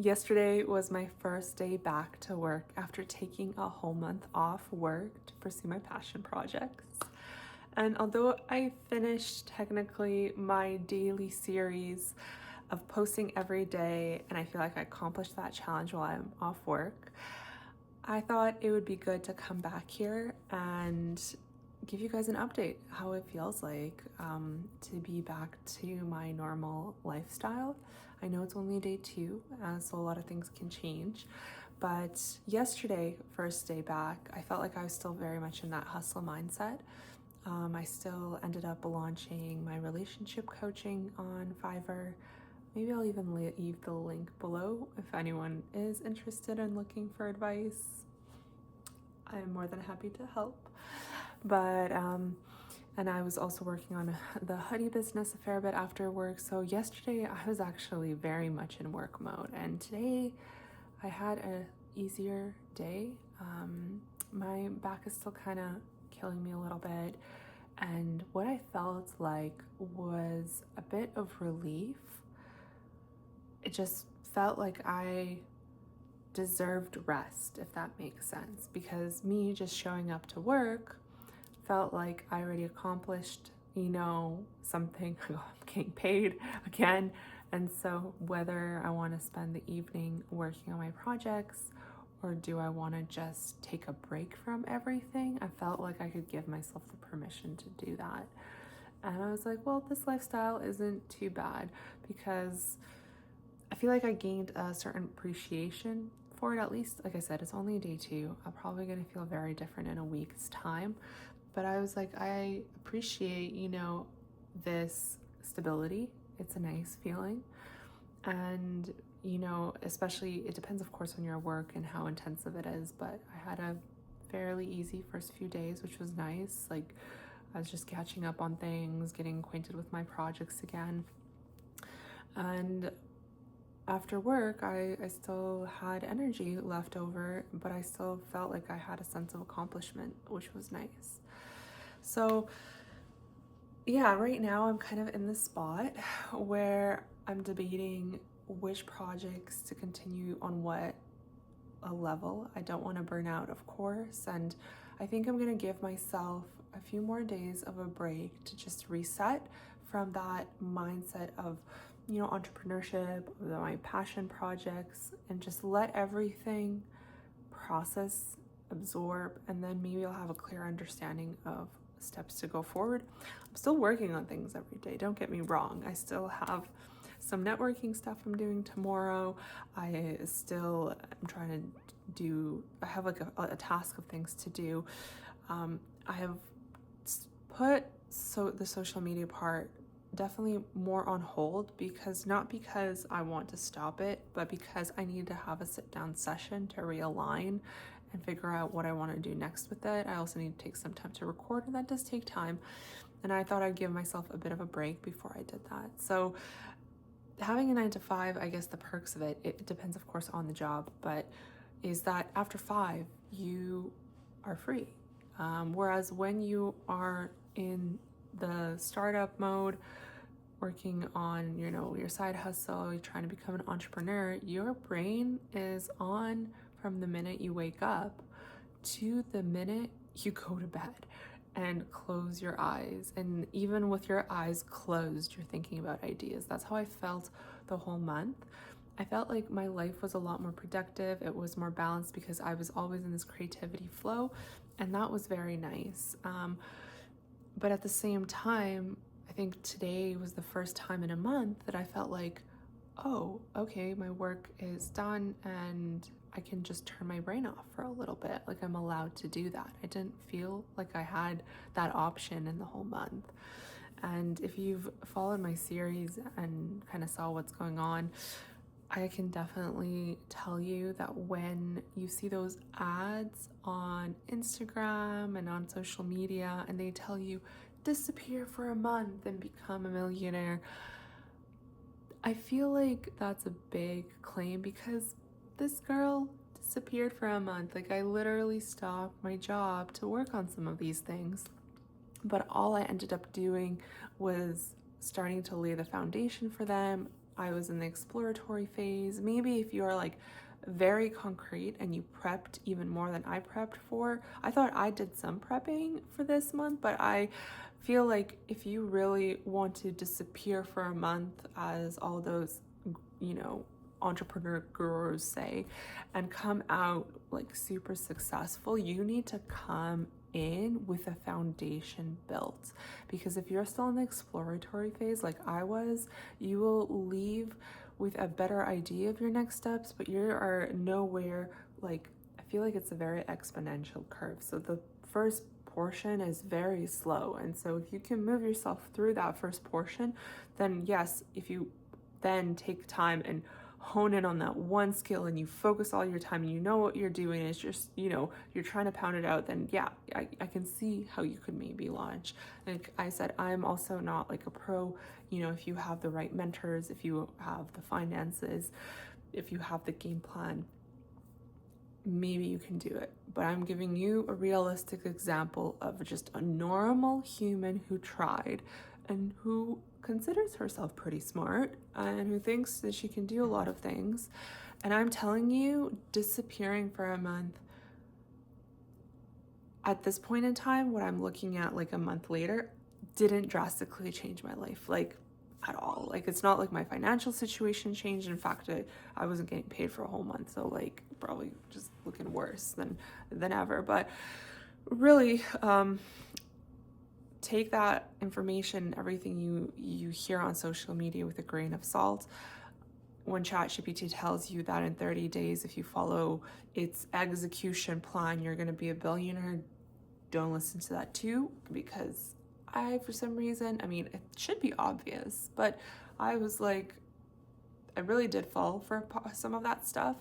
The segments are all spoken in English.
Yesterday was my first day back to work after taking a whole month off work to pursue my passion projects. And although I finished technically my daily series of posting every day, and I feel like I accomplished that challenge while I'm off work, I thought it would be good to come back here and give you guys an update how it feels like to be back to my normal lifestyle. I know it's only day 2, so a lot of things can change, but yesterday, first day back, I felt like I was still very much in that hustle mindset. I still ended up launching my relationship coaching on Fiverr. Maybe I'll even leave the link below if anyone is interested in looking for advice. I'm more than happy to help. But and I was also working on the hoodie business a fair bit after work. So yesterday I was actually very much in work mode, and today I had a easier day. My back is still kind of killing me a little bit, and what I felt like was a bit of relief. It just felt like I deserved rest, if that makes sense, because me just showing up to work felt like I already accomplished, something. I'm getting paid again. And so whether I want to spend the evening working on my projects or do I want to just take a break from everything, I felt like I could give myself the permission to do that. And I was like, well, this lifestyle isn't too bad, because I feel like I gained a certain appreciation for it. At least, like I said, it's only day 2. I'm probably going to feel very different in a week's time. But I was like, I appreciate, this stability. It's a nice feeling. And, especially, it depends, of course, on your work and how intensive it is. But I had a fairly easy first few days, which was nice. Like, I was just catching up on things, getting acquainted with my projects again. And after work, I still had energy left over, but I still felt like I had a sense of accomplishment, which was nice. So yeah, right now I'm kind of in the spot where I'm debating which projects to continue on what a level. I don't want to burn out, of course, and I think I'm going to give myself a few more days of a break to just reset from that mindset of entrepreneurship, my passion projects, and just let everything process, absorb, and then maybe I'll have a clear understanding of steps to go forward. I'm still working on things every day, don't get me wrong. I still have some networking stuff I'm doing tomorrow. I have like a task of things to do. I have put the social media part definitely more on hold, not because I want to stop it, but because I need to have a sit down session to realign and figure out what I want to do next with it. I also need to take some time to record, and that does take time. And I thought I'd give myself a bit of a break before I did that. So having a 9 to 5, I guess the perks of it depends, of course, on the job, but is that after 5, you are free. Whereas when you are in the startup mode, working on, your side hustle, you're trying to become an entrepreneur, your brain is on from the minute you wake up to the minute you go to bed and close your eyes. And even with your eyes closed, you're thinking about ideas. That's how I felt the whole month. I felt like my life was a lot more productive. It was more balanced because I was always in this creativity flow, and that was very nice. But at the same time, I think today was the first time in a month that I felt like, oh, okay, my work is done and I can just turn my brain off for a little bit. Like, I'm allowed to do that. I didn't feel like I had that option in the whole month. And if you've followed my series and kind of saw what's going on, I can definitely tell you that when you see those ads on Instagram and on social media and they tell you disappear for a month and become a millionaire, I feel like that's a big claim, because this girl disappeared for a month. Like, I literally stopped my job to work on some of these things, but all I ended up doing was starting to lay the foundation for them, I was in the exploratory phase. Maybe if you're like very concrete and you prepped even more than I prepped for. I thought I did some prepping for this month, but I feel like if you really want to disappear for a month, as all those, entrepreneur gurus say, and come out like super successful, you need to come in with a foundation built. Because if you're still in the exploratory phase like I was, you will leave with a better idea of your next steps, but you are nowhere. Like, I feel like it's a very exponential curve. So the first portion is very slow. And so if you can move yourself through that first portion, then yes, if you then take time and hone in on that one skill and you focus all your time and you know what you're doing, it's just, you're trying to pound it out, then yeah, I can see how you could maybe launch. Like I said, I'm also not like a pro. If you have the right mentors, if you have the finances, if you have the game plan, maybe you can do it. But I'm giving you a realistic example of just a normal human who tried and who considers herself pretty smart and who thinks that she can do a lot of things. And I'm telling you, disappearing for a month at this point in time, what I'm looking at like a month later, didn't drastically change my life, like at all. Like, it's not like my financial situation changed. In fact, I wasn't getting paid for a whole month, so like probably just looking worse than ever. But really, take that information, everything you hear on social media, with a grain of salt. When ChatGPT tells you that in 30 days, if you follow its execution plan, you're going to be a billionaire, don't listen to that too, because for some reason, it should be obvious, but I was like, I really did fall for some of that stuff.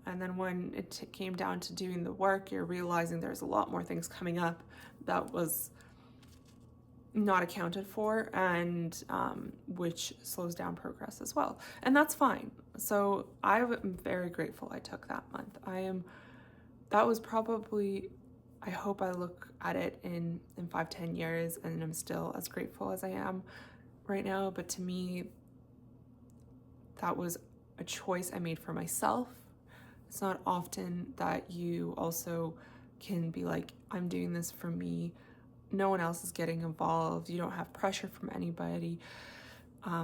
And then when it came down to doing the work, you're realizing there's a lot more things coming up that was not accounted for, and which slows down progress as well. And that's fine. So I'm very grateful I took that month. That was probably, I hope I look at it in 5-10 years and I'm still as grateful as I am right now. But to me, that was a choice I made for myself. It's not often that you also can be like, I'm doing this for me. No one else is getting involved. You don't have pressure from anybody.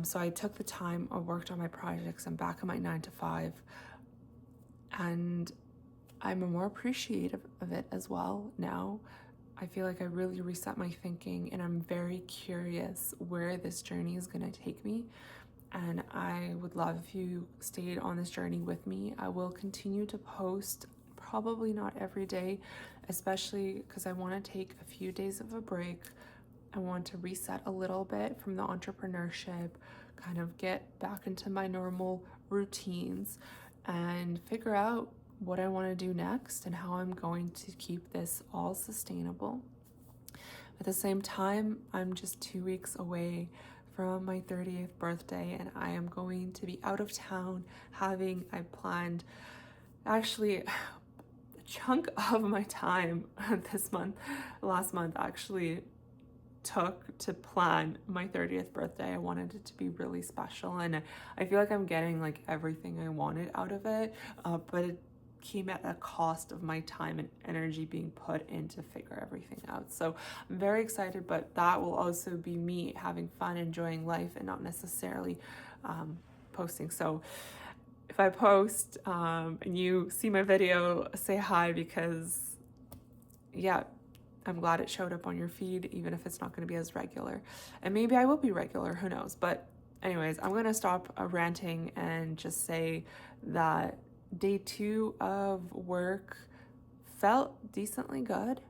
So I took the time, I worked on my projects. I'm back on my 9-to-5. And I'm more appreciative of it as well now. I feel like I really reset my thinking, and I'm very curious where this journey is going to take me. And I would love if you stayed on this journey with me. I will continue to post, probably not every day, especially because I want to take a few days of a break. I want to reset a little bit from the entrepreneurship, kind of get back into my normal routines and figure out what I want to do next and how I'm going to keep this all sustainable. At the same time, I'm just 2 weeks away from my 30th birthday, and I am going to be out of town I planned actually a chunk of my time last month actually took to plan my 30th birthday. I wanted it to be really special, and I feel like I'm getting like everything I wanted out of it, but it came at a cost of my time and energy being put in to figure everything out. So I'm very excited, but that will also be me having fun, enjoying life, and not necessarily posting. So if I post and you see my video, say hi, because yeah, I'm glad it showed up on your feed, even if it's not going to be as regular. And maybe I will be regular, who knows? But anyways, I'm going to stop ranting and just say that day 2 of work felt decently good.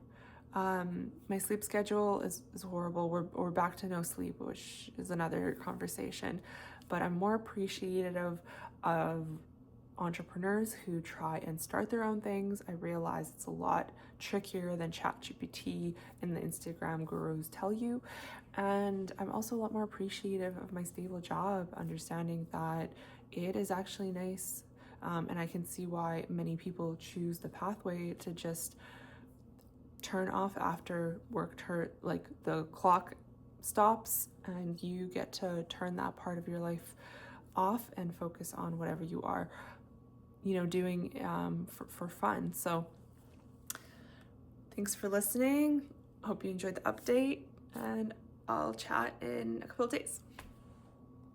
My sleep schedule is horrible. We're back to no sleep, which is another conversation. But I'm more appreciative of entrepreneurs who try and start their own things. I realize it's a lot trickier than ChatGPT and the Instagram gurus tell you. And I'm also a lot more appreciative of my stable job, understanding that it is actually nice. And I can see why many people choose the pathway to just turn off after work, like the clock stops and you get to turn that part of your life off and focus on whatever you are, doing for fun. So thanks for listening. Hope you enjoyed the update, and I'll chat in a couple of days.